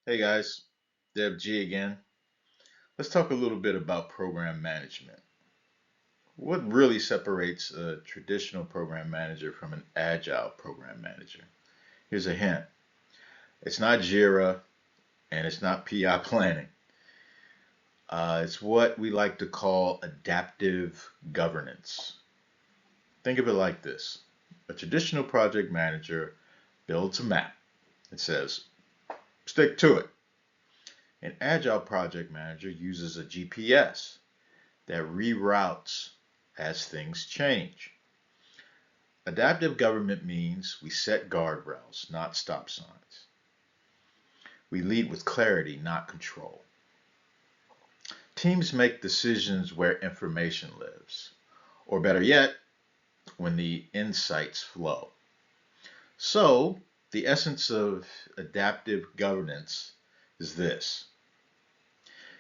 Hey guys, Deb G again. Let's talk a little bit about program management. What really separates a traditional program manager from an agile program manager? Here's a hint. It's not JIRA and it's not PI planning. It's what we like to call adaptive governance. Think of it like this. A traditional project manager builds a map. It says, stick to it. An agile project manager uses a GPS that reroutes as things change. Adaptive government means we set guardrails, not stop signs. We lead with clarity, not control. Teams make decisions where information lives, or better yet, when the insights flow. So, the essence of adaptive governance is this: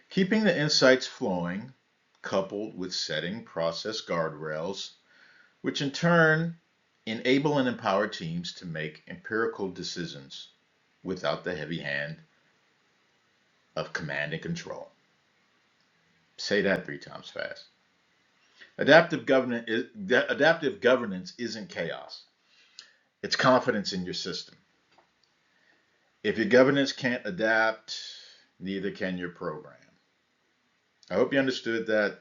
keeping the insights flowing, coupled with setting process guardrails, which in turn enable and empower teams to make empirical decisions without the heavy hand of command and control. Say that three times fast. Adaptive governance isn't chaos. It's confidence in your system. If your governance can't adapt, neither can your program. I hope you understood that.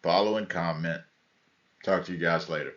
Follow and comment. Talk to you guys later.